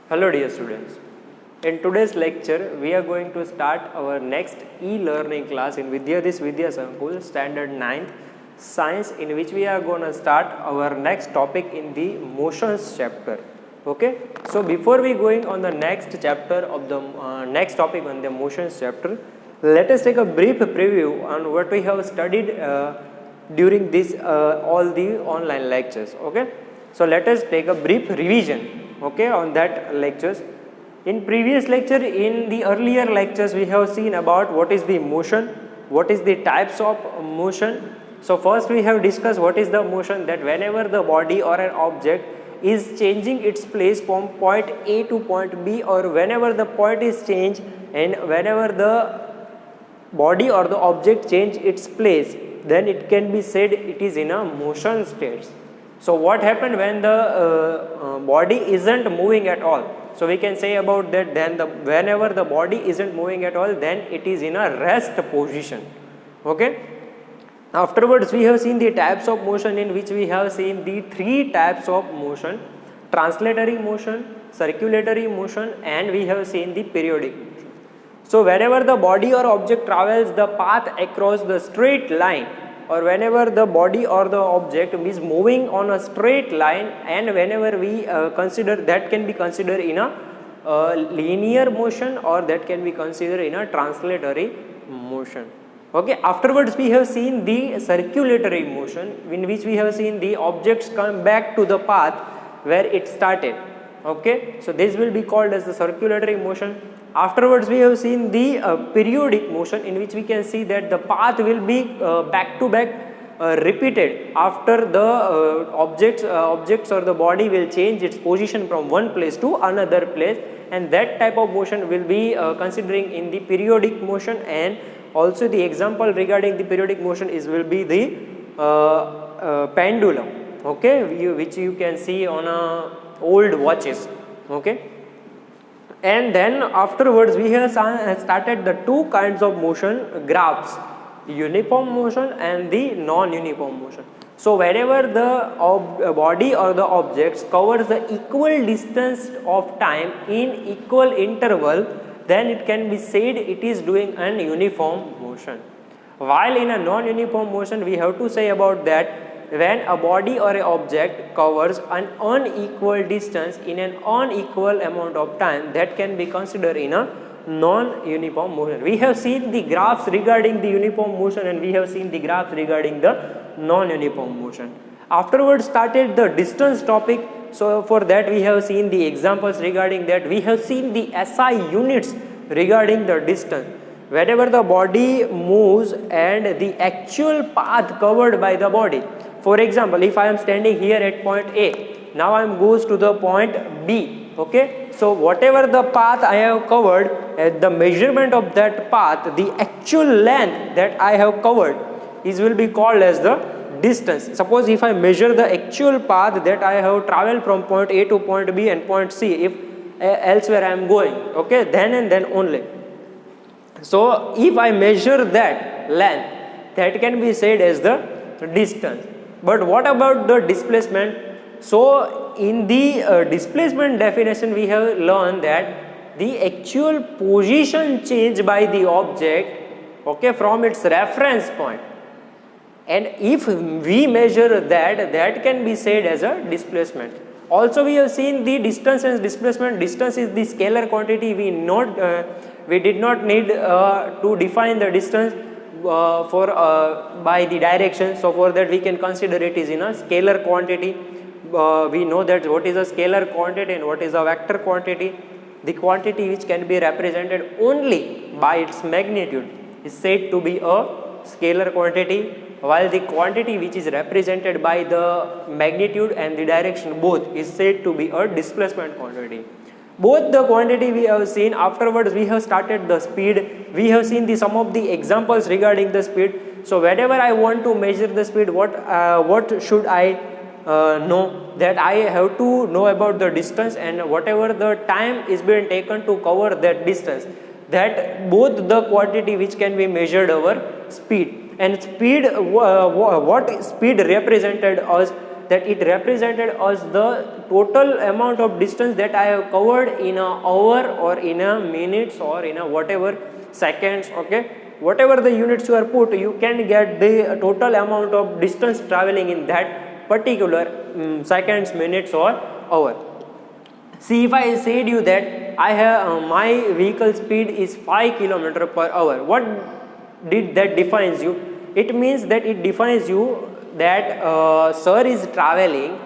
Hello dear students. In today's lecture, we are going to start our next e-learning class in Vidyadis Vidya Sankul, Standard 9th Science, in which we are going to start our next topic in the motions chapter. Okay. So before we going on the next chapter of the next topic on the motions chapter, let us take a brief preview on what we have studied during this all the online lectures. Okay. So let us take a brief revision, okay, on that lectures. In previous lecture, in the earlier lectures, we have seen about what is the motion, what is the types of motion. So first we have discussed what is the motion, that whenever the body or an object is changing its place from point A to point B, or whenever the point is changed and whenever the body or the object change its place, then it can be said it is in a motion state. So what happened when the body isn't moving at all? So we can say about that, then whenever the body isn't moving at all, then it is in a rest position. Okay. Afterwards, we have seen the types of motion, in which we have seen the three types of motion: translatory motion, circulatory motion, and we have seen the periodic motion. So whenever the body or object travels the path across the straight line, or whenever the body or the object is moving on a straight line, and whenever we consider, that can be considered in a linear motion, or that can be considered in a translatory motion. Okay. Afterwards, we have seen the circulatory motion, in which we have seen the objects come back to the path where it started. Okay. So this will be called as the circulatory motion. Afterwards, we have seen the periodic motion, in which we can see that the path will be back to back repeated after the objects or the body will change its position from one place to another place, and that type of motion will be considering in the periodic motion. And also the example regarding the periodic motion will be the pendulum, okay, which you can see on old watches. Okay. And then afterwards, we have started the two kinds of motion graphs: uniform motion and the non-uniform motion. So whenever the body or the objects covers the equal distance of time in equal interval, then it can be said it is doing an uniform motion. While in a non-uniform motion, we have to say about that, when a body or an object covers an unequal distance in an unequal amount of time, that can be considered in a non-uniform motion. We have seen the graphs regarding the uniform motion, and we have seen the graphs regarding the non-uniform motion. Afterwards started the distance topic. So for that, we have seen the examples regarding that. We have seen the SI units regarding the distance. Whenever the body moves and the actual path covered by the body. For example, if I am standing here at point A, now I am goes to the point B. Okay. So whatever the path I have covered, the measurement of that path, the actual length that I have covered, will be called as the distance. Suppose if I measure the actual path that I have traveled from point A to point B and point C, if elsewhere I am going, okay, then and then only. So if I measure that length, that can be said as the distance. But what about the displacement? So in the displacement definition, we have learned that the actual position change by the object, okay, from its reference point. And if we measure that, that can be said as a displacement. Also, we have seen the distance and displacement. Distance is the scalar quantity. We did not need to define the distance by the direction. So for that, we can consider it is in a scalar quantity. We know that what is a scalar quantity and what is a vector quantity. The quantity which can be represented only by its magnitude is said to be a scalar quantity, while the quantity which is represented by the magnitude and the direction both is said to be a displacement quantity. Both the quantity we have seen. Afterwards, we have started the speed. We have seen some of the examples regarding the speed. So whenever I want to measure the speed, what should I know? That I have to know about the distance, and whatever the time is being taken to cover that distance, that both the quantity which can be measured over speed. And speed, what speed represented as that it represented as the total amount of distance that I have covered in an hour or in a minutes or in a whatever seconds. Okay, whatever the units you are put, you can get the total amount of distance traveling in that particular seconds, minutes or hour. See, if I said you that I have my vehicle speed is 5 kilometer per hour, what did that defines you? It means that it defines you that sir is traveling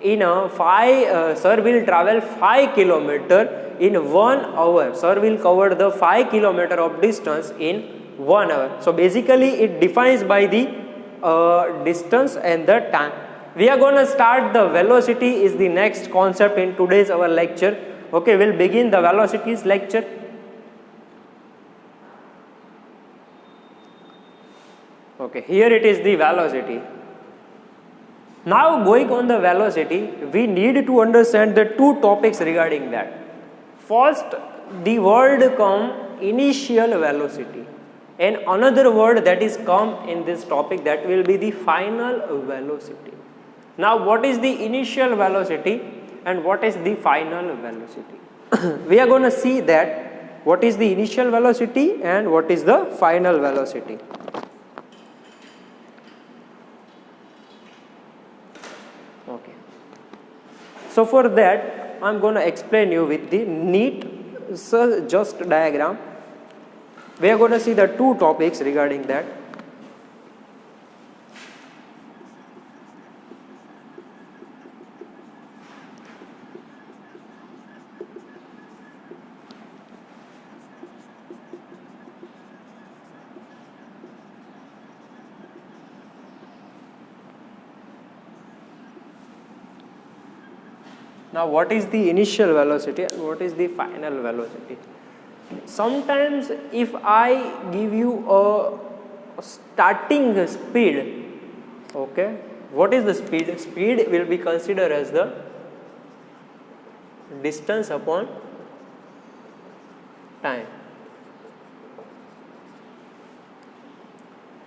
in a sir will travel 5 kilometer in 1 hour. Sir will cover the 5 kilometer of distance in 1 hour. So basically it defines by the distance and the time. We are going to start the velocity is the next concept in today's our lecture. Okay, we'll begin the velocities lecture. Okay, here it is the velocity. Now going on the velocity, we need to understand the two topics regarding that. First, the word come initial velocity, and another word that is come in this topic, that will be the final velocity. Now what is the initial velocity and what is the final velocity? We are going to see that what is the initial velocity and what is the final velocity. Okay. So for that I am going to explain you with the neat just diagram. We are going to see the two topics regarding that. Now what is the initial velocity and what is the final velocity? Sometimes if I give you a starting speed, okay, what is the speed? Speed will be considered as the distance upon time,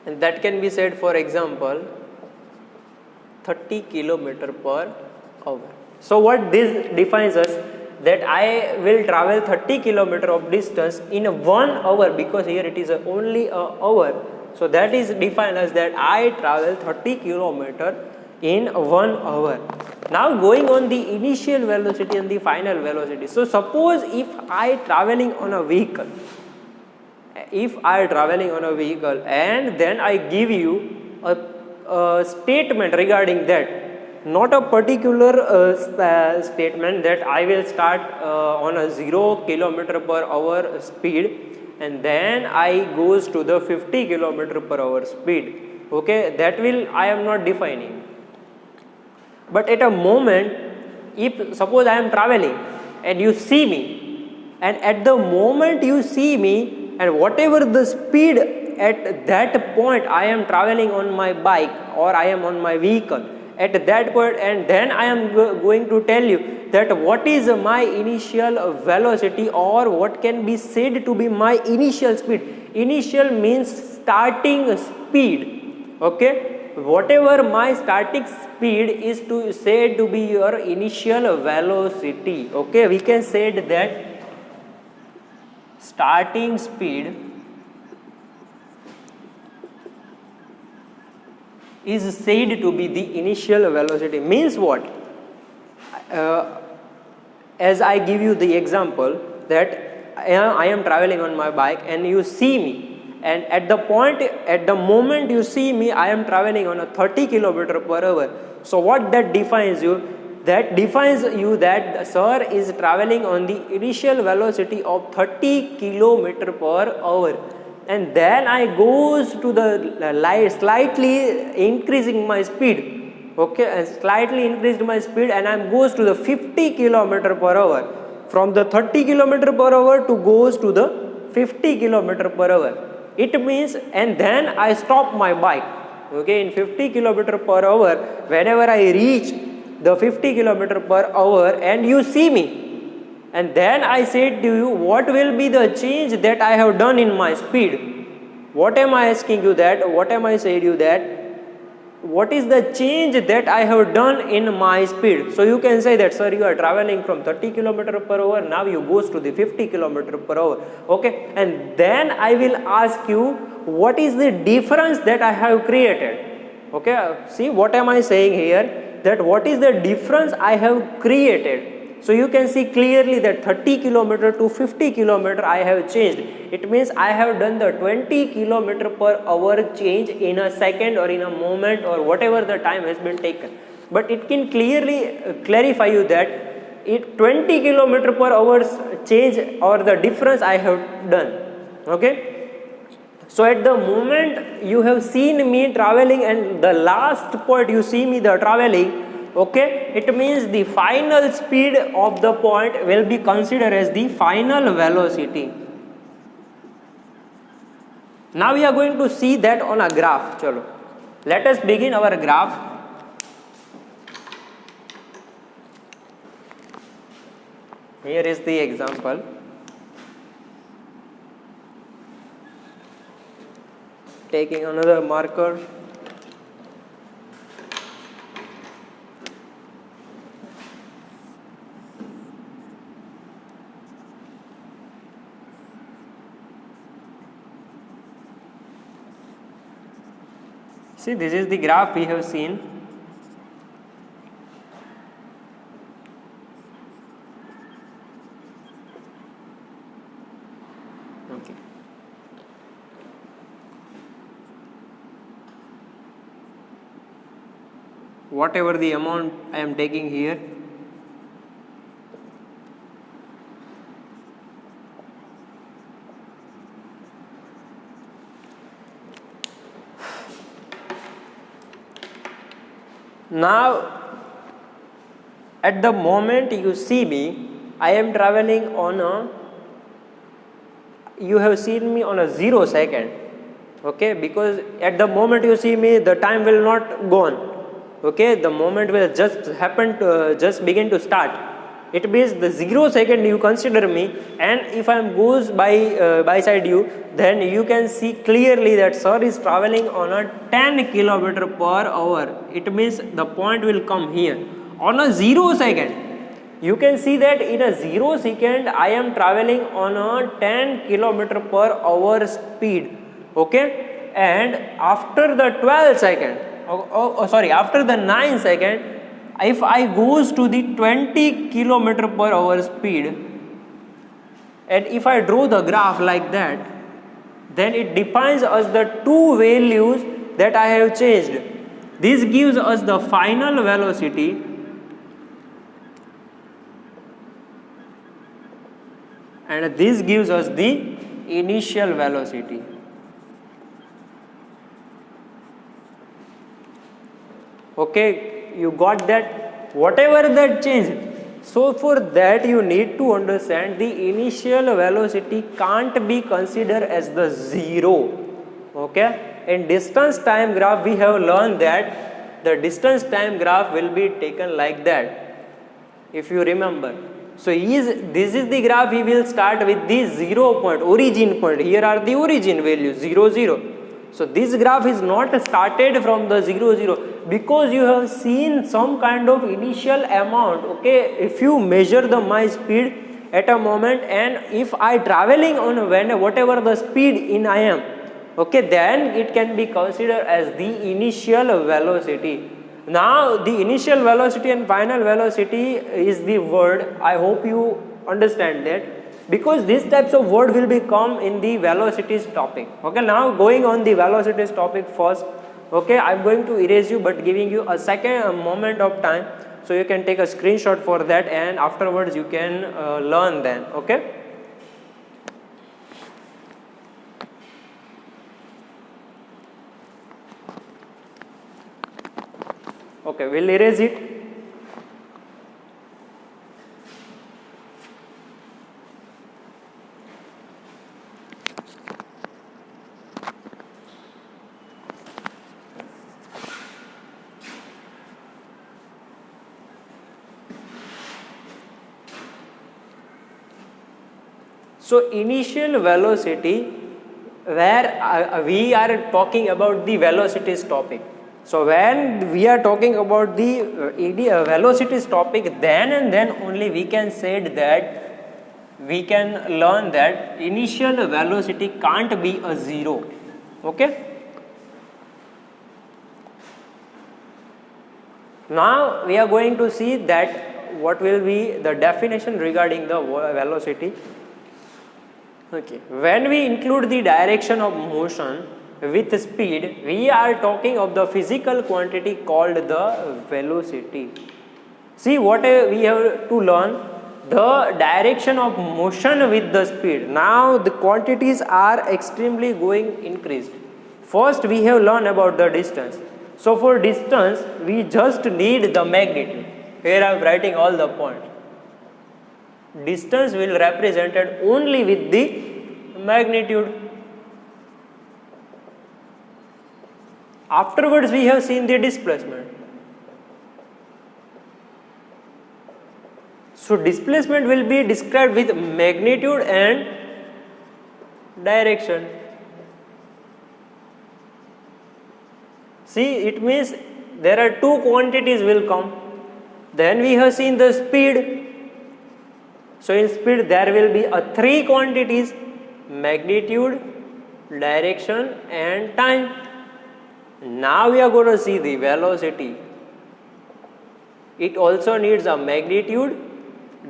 and that can be said, for example, 30 kilometer per hour. So what this defines us, that I will travel 30 kilometer of distance in 1 hour, because here it is only an hour. So that is defined as that I travel 30 kilometer in 1 hour. Now going on the initial velocity and the final velocity. So suppose if I traveling on a vehicle, and then I give you a statement regarding that, not a particular statement that I will start on a 0 kilometer per hour speed and then I goes to the 50 kilometer per hour speed. Okay, that will I am not defining. But at a moment, if suppose I am traveling and you see me, and at the moment you see me, and whatever the speed at that point I am traveling on my bike or I am on my vehicle, at that point, and then I am going to tell you that what is my initial velocity, or what can be said to be my initial speed. Initial means starting speed. Okay, whatever my starting speed is to say to be your initial velocity. Okay, we can say that starting speed is said to be the initial velocity. Means what? As I give you the example that I am traveling on my bike and you see me, and at the moment you see me, I am traveling on a 30 kilometer per hour. So what that defines you? That defines you that the sir is traveling on the initial velocity of 30 kilometer per hour. And then I goes to the slightly increasing my speed. Okay, and slightly increased my speed, and I goes to the 50 kilometer per hour. From the 30 kilometer per hour to goes to the 50 kilometer per hour. It means, and then I stop my bike. Okay, in 50 kilometer per hour, whenever I reach the 50 kilometer per hour, and you see me. And then I said to you, what will be the change that I have done in my speed? What am I asking you that? What am I saying you that? what is the change that I have done in my speed. So you can say that, sir, you are traveling from 30 km per hour, now you goes to the 50 km per hour. Okay, and then I will ask you, what is the difference that I have created? Okay, see what am I saying here, that what is the difference I have created. So you can see clearly that 30 km to 50 km I have changed. It means I have done the 20 km per hour change in a second or in a moment or whatever the time has been taken. But it can clearly clarify you that it 20 km per hour change or the difference I have done. Okay. So at the moment you have seen me traveling and the last point you see me the traveling, okay, it means the final speed of the point will be considered as the final velocity. Now we are going to see that on a graph. Chalo. Let us begin our graph. Here is the example. Taking another marker. See, this is the graph we have seen. Okay. Whatever the amount I am taking here, now at the moment you see me, I am traveling on a, you have seen me on a 0 second, okay, because at the moment you see me the time will not go on. Okay, the moment will just happen to just begin to start. It means the 0 second you consider me, and if I am goes by side you, then you can see clearly that sir is traveling on a 10 km per hour. It means the point will come here on a 0 second. You can see that in a 0 second I am traveling on a 10 km per hour speed. Okay, and after the 12 second. After the 9 second, if I goes to the 20 km per hour speed, and if I draw the graph like that, then it defines us the two values that I have changed. This gives us the final velocity, and this gives us the initial velocity. Okay, you got that? Whatever that change. So for that you need to understand the initial velocity can't be considered as the 0. Okay, in distance time graph we have learned that the distance time graph will be taken like that, if you remember. So this is the graph, we will start with the 0 point, origin point. Here are the origin values 0, 0. So this graph is not started from the 0, 0, because you have seen some kind of initial amount. Okay, if you measure my speed at a moment, and if I traveling on whatever the speed in I am, okay, then it can be considered as the initial velocity. Now the initial velocity and final velocity is the word. I hope you understand that, because these types of word will become in the velocities topic. Okay, now going on the velocities topic first. Okay, I'm going to erase you, but giving you a moment of time, so you can take a screenshot for that, and afterwards you can learn then. Okay. Okay, we'll erase it. So initial velocity, where we are talking about the velocities topic. So when we are talking about the velocities topic, then and then only we can say that we can learn that initial velocity can't be a zero. Okay. Now we are going to see that what will be the definition regarding the velocity. Okay. When we include the direction of motion with speed, we are talking of the physical quantity called the velocity. See what we have to learn, the direction of motion with the speed. Now the quantities are extremely going increased. First we have learned about the distance. So for distance we just need the magnitude. Here I am writing all the points. Distance will represented only with the magnitude. Afterwards we have seen the displacement. So displacement will be described with magnitude and direction. See, it means there are two quantities will come. Then we have seen the speed. So in speed there will be three quantities: magnitude, direction and time. Now we are going to see the velocity. It also needs a magnitude,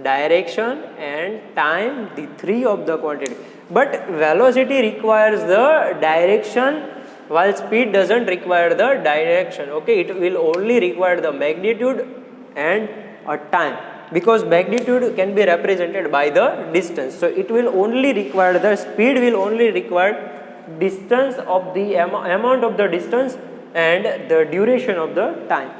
direction and time, the three of the quantity. But velocity requires the direction, while speed doesn't require the direction. Okay, it will only require the magnitude and a time, because magnitude can be represented by the distance. So it will only require, the speed will only require distance of the amount of the distance and the duration of the time.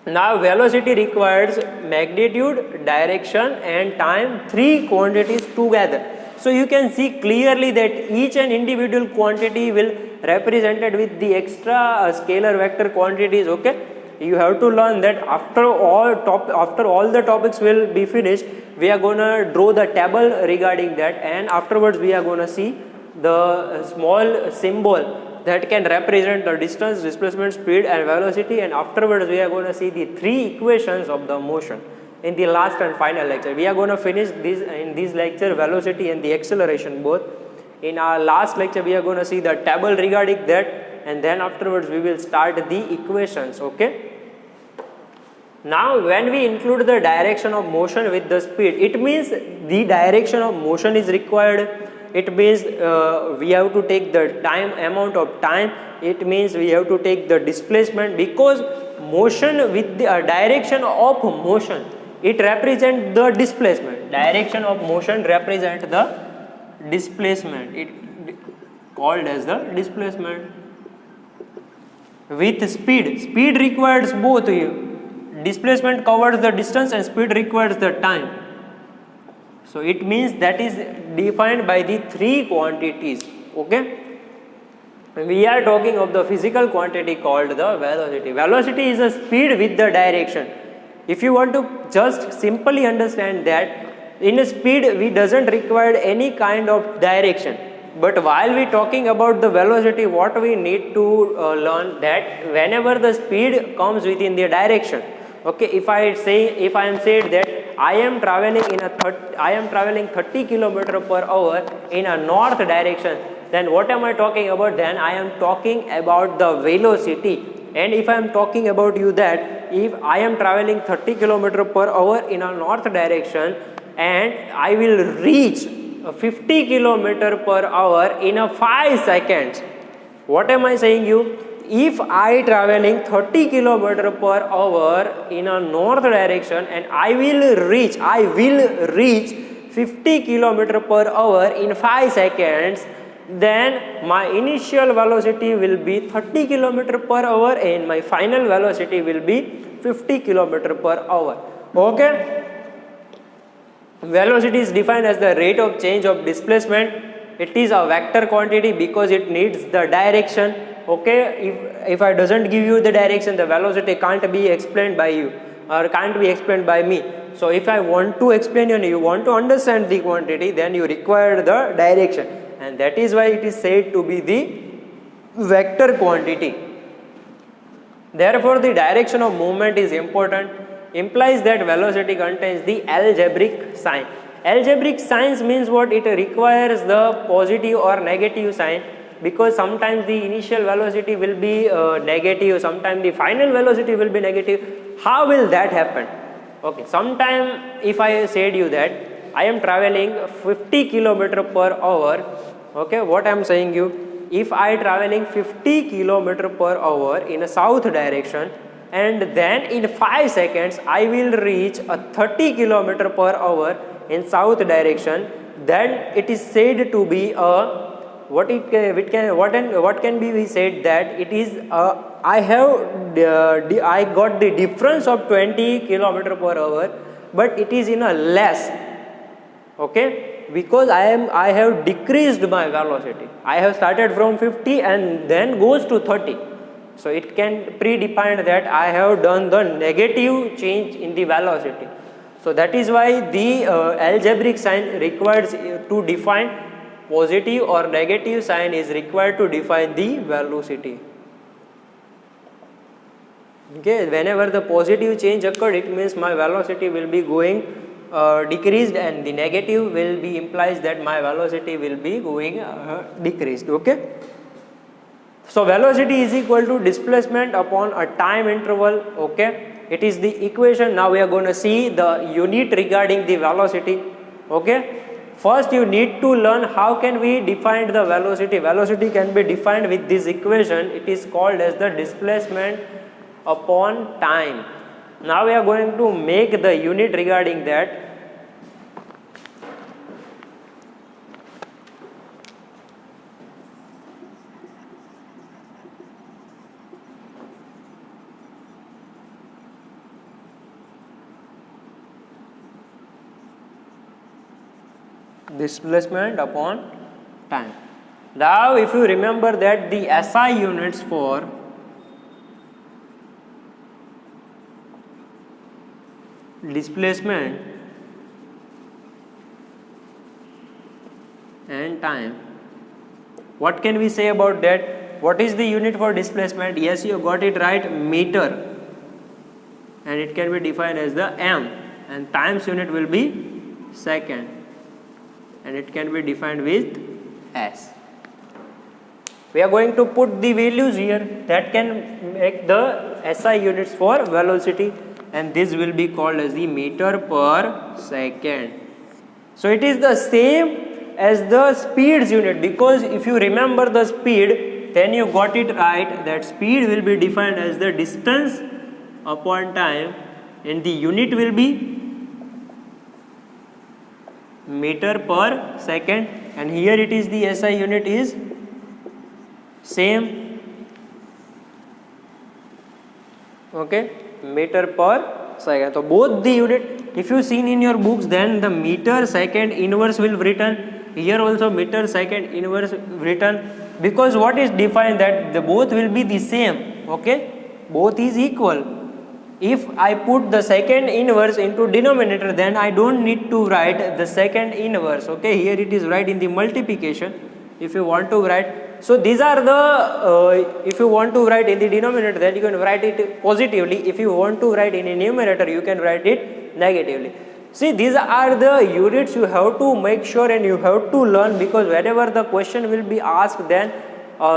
Now velocity requires magnitude, direction and time, three quantities together. So you can see clearly that each and individual quantity will represented with the extra scalar vector quantities. Okay, you have to learn that after all the topics will be finished, we are gonna draw the table regarding that, and afterwards we are gonna see the small symbol that can represent the distance, displacement, speed and velocity, and afterwards we are going to see the three equations of the motion in the last and final lecture. We are going to finish this in this lecture, velocity and the acceleration both. In our last lecture we are going to see the table regarding that, and then afterwards we will start the equations. Okay. Now when we include the direction of motion with the speed, it means the direction of motion is required. It means we have to take the time, amount of time. It means we have to take the displacement, because motion with the direction of motion, it represents the displacement. Direction of motion represents the displacement. It called as the displacement. With speed requires both. Displacement covers the distance and speed requires the time. So it means that is defined by the three quantities. Okay. We are talking of the physical quantity called the velocity. Velocity is a speed with the direction. If you want to just simply understand that in a speed we doesn't require any kind of direction. But while we talking about the velocity, what we need to learn that whenever the speed comes within the direction. Okay, if I am said that I am traveling 30 km per hour in a north direction, then what am I talking about? Then I am talking about the velocity. And if I am talking about you that if I am traveling 30 km per hour in a north direction and I will reach 50 km per hour in a 5 seconds, what am I saying you? If I traveling 30 km per hour in a north direction and I will reach 50 km per hour in 5 seconds, then my initial velocity will be 30 km per hour and my final velocity will be 50 km per hour. Okay. Velocity is defined as the rate of change of displacement. It is a vector quantity because it needs the direction. Okay, if I doesn't give you the direction, the velocity can't be explained by you or can't be explained by me. So if I want to explain and you want to understand the quantity, then you require the direction, and that is why it is said to be the vector quantity. Therefore, the direction of movement is important, implies that velocity contains the algebraic sign. Algebraic signs means what? It requires the positive or negative sign, because sometimes the initial velocity will be negative, sometimes the final velocity will be negative. How will that happen? Okay, sometime if I said you that I am traveling 50 km per hour, okay, what I am saying you, if I traveling 50 km per hour in a south direction, and then in 5 seconds I will reach a 30 km per hour in south direction, then it is said to be a what can be we said that it is I got the difference of 20 km per hour, but it is in a less, okay, because I have decreased my velocity. I have started from 50 and then goes to 30. So it can predefine that I have done the negative change in the velocity. So that is why the algebraic sign requires to define positive or negative sign is required to define the velocity. Okay, whenever the positive change occurred, it means my velocity will be going decreased, and the negative will be implies that my velocity will be going decreased. Okay. So velocity is equal to displacement upon a time interval. Okay, it is the equation. Now we are going to see the unit regarding the velocity. Okay, first you need to learn how can we define the velocity. Velocity can be defined with this equation. It is called as the displacement upon time. Now we are going to make the unit regarding that. Displacement upon time. Now if you remember that the SI units for displacement and time, what can we say about that? What is the unit for displacement? Yes, you got it right, meter, and it can be defined as the m, and times unit will be second, and it can be defined with s. We are going to put the values here that can make the SI units for velocity, and this will be called as the meter per second. So it is the same as the speeds unit, because if you remember the speed, then you got it right, that speed will be defined as the distance upon time, and the unit will be meter per second, and here it is the SI unit is same, okay, meter per second. So both the unit, if you seen in your books, then the meter second inverse will written, here also meter second inverse written, because what is defined that the both will be the same, okay, both is equal. If I put the second inverse into denominator, then I don't need to write the second inverse, okay, here it is right in the multiplication if you want to write. So these are the, if you want to write in the denominator, then you can write it positively. If you want to write in a numerator, you can write it negatively. See, these are the units you have to make sure and you have to learn, because whenever the question will be asked, then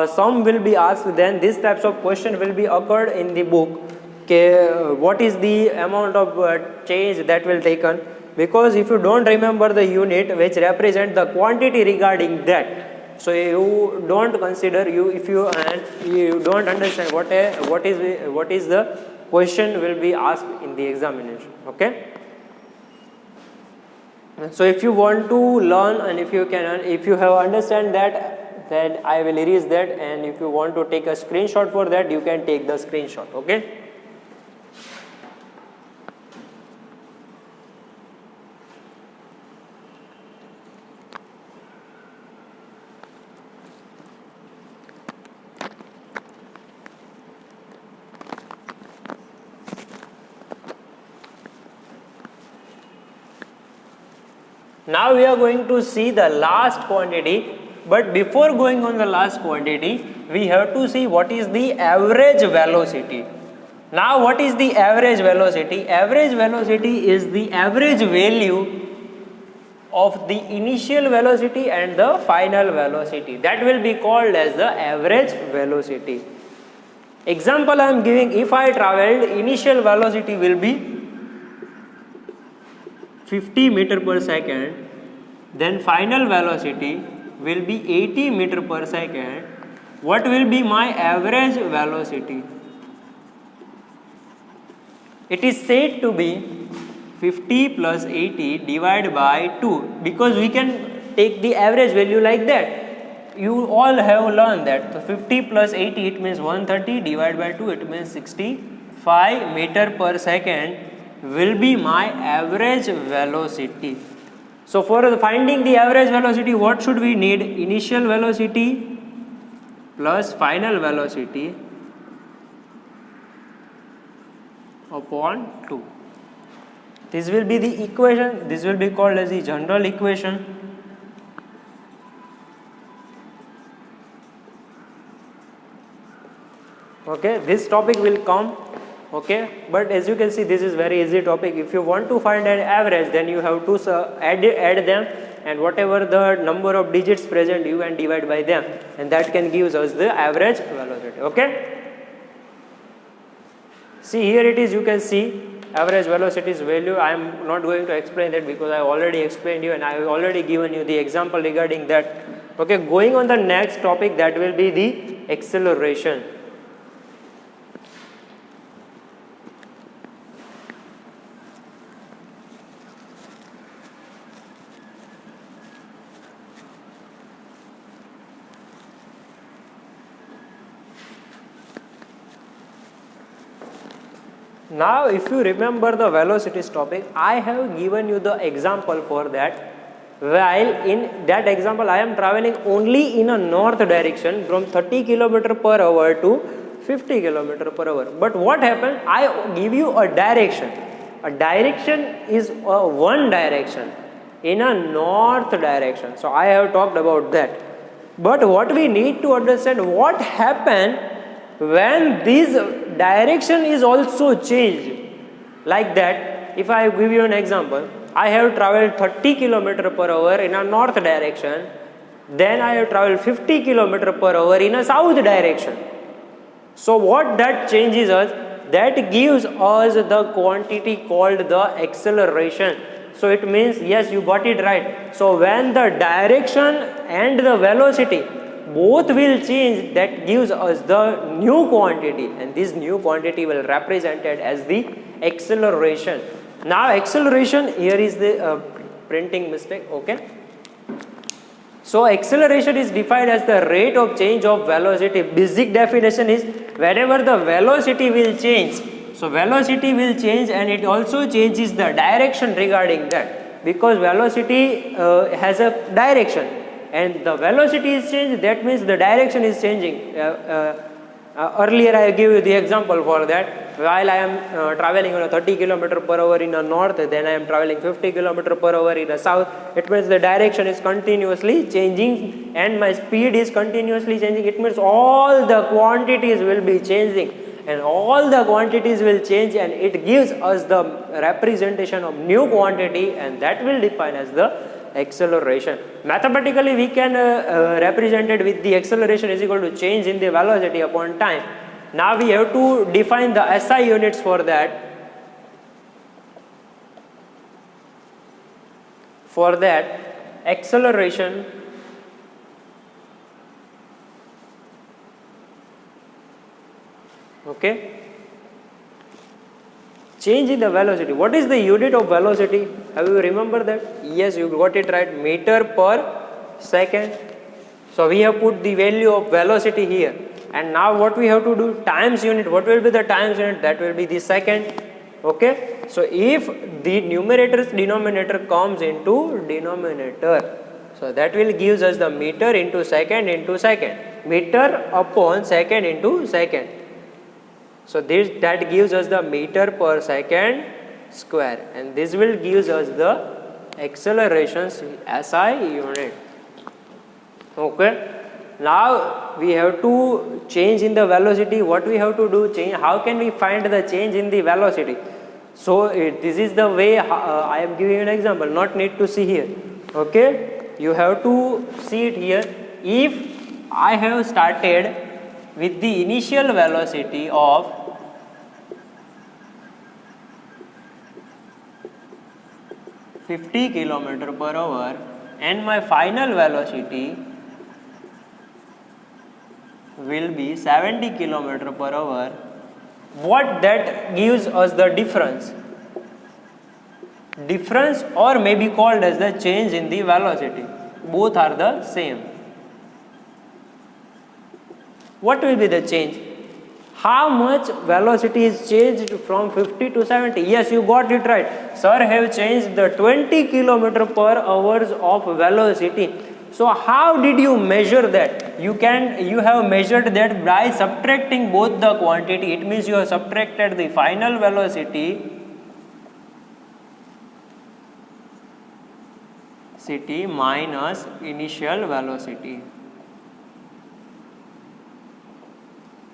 some will be asked, then these types of question will be occurred in the book. Okay, what is the amount of change that will taken? Because if you don't remember the unit which represent the quantity regarding that, so you don't consider, if you don't understand what is the question will be asked in the examination. Okay. So if you want to learn, and if you have understand that, then I will erase that, and if you want to take a screenshot for that, you can take the screenshot. Okay. Now we are going to see the last quantity, but before going on the last quantity, we have to see what is the average velocity. Now what is the average velocity? Average velocity is the average value of the initial velocity and the final velocity. That will be called as the average velocity. Example I am giving, if I traveled, initial velocity will be 50 meter per second, then final velocity will be 80 meter per second. What will be my average velocity? It is said to be 50 plus 80 divided by 2, because we can take the average value like that. You all have learned that. So 50 plus 80, it means 130, divided by 2, it means 65 meter per second will be my average velocity. So for finding the average velocity, what should we need? Initial velocity plus final velocity upon 2. This will be the equation. This will be called as the general equation. Okay, this topic will come. Okay, but as you can see, this is very easy topic. If you want to find an average, then you have to add them, and whatever the number of digits present, you can divide by them, and that can give us the average velocity. Okay. See, here it is, you can see average velocity is value. I am not going to explain that because I already explained you and I have already given you the example regarding that. Okay, going on the next topic, that will be the acceleration. Now, if you remember the velocities topic, I have given you the example for that. While in that example, I am traveling only in a north direction from 30 km per hour to 50 km per hour. But what happened? I give you a direction. A direction is one direction in a north direction. So I have talked about that. But what we need to understand, what happened when this direction is also changed. Like that, if I give you an example, I have traveled 30 km per hour in a north direction, then I have traveled 50 km per hour in a south direction. So what that changes us, that gives us the quantity called the acceleration. So it means, yes, you got it right. So when the direction and the velocity both will change, that gives us the new quantity, and this new quantity will represented as the acceleration. Now acceleration, here is the printing mistake. Okay, so acceleration is defined as the rate of change of velocity. Basic definition is whenever the velocity will change, so velocity will change and it also changes the direction regarding that, because velocity has a direction and the velocity is changed, that means the direction is changing. Earlier I gave you the example for that. While I am traveling on a 30 km per hour in the north, then I am traveling 50 km per hour in the south. It means the direction is continuously changing and my speed is continuously changing. It means all the quantities will be changing, and all the quantities will change, and it gives us the representation of new quantity, and that will define as the acceleration. Mathematically we can represent it with the acceleration is equal to change in the velocity upon time. Now we have to define the SI units for that. For that, acceleration change in the velocity. What is the unit of velocity? Have you remember that? Yes, you got it right. Meter per second. So we have put the value of velocity here. And now what we have to do? Times unit. What will be the times unit? That will be the second. Okay. So if the numerator's denominator comes into denominator, so that will gives us the meter into second. Meter upon second into second. So that gives us the meter per second square, and this will gives us the acceleration SI unit. Okay. Now we have to change in the velocity. What we have to do? Change. How can we find the change in the velocity? So this is the way I am giving an example. Not need to see here. Okay, you have to see it here. If I have started with the initial velocity of 50 km per hour and my final velocity will be 70 km per hour, what that gives us the difference? Difference, or may be called as the change in the velocity. Both are the same. What will be the change? How much velocity is changed from 50 to 70? Yes, you got it right. Sir have changed the 20 km per hours of velocity. So how did you measure that? You have measured that by subtracting both the quantity. It means you have subtracted the final velocity minus initial velocity.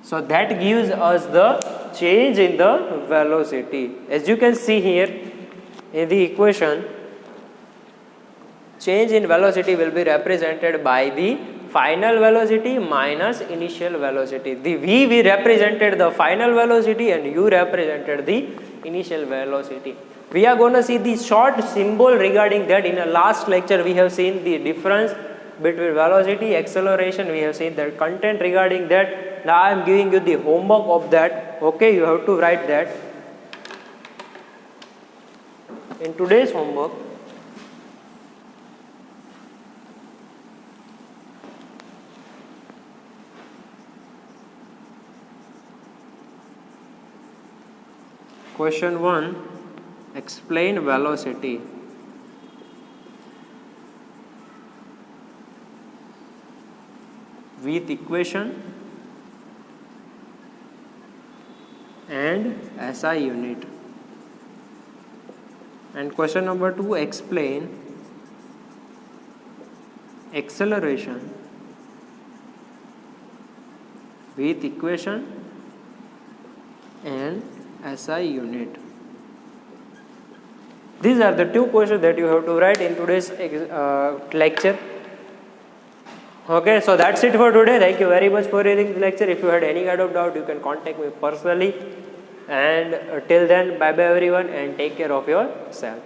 So that gives us the change in the velocity. As you can see here in the equation, change in velocity will be represented by the final velocity minus initial velocity. The V we represented the final velocity and U represented the initial velocity. We are going to see the short symbol regarding that. In the last lecture we have seen the difference between velocity, acceleration. We have seen the content regarding that. Now I am giving you the homework of that. Okay, you have to write that. In today's homework, question 1, explain velocity. With equation and SI unit. And question number 2, explain acceleration with equation and SI unit. These are the 2 questions that you have to write in today's lecture. Okay, so that's it for today. Thank you very much for reading the lecture. If you had any kind of doubt, you can contact me personally. And till then, bye bye everyone and take care of yourself.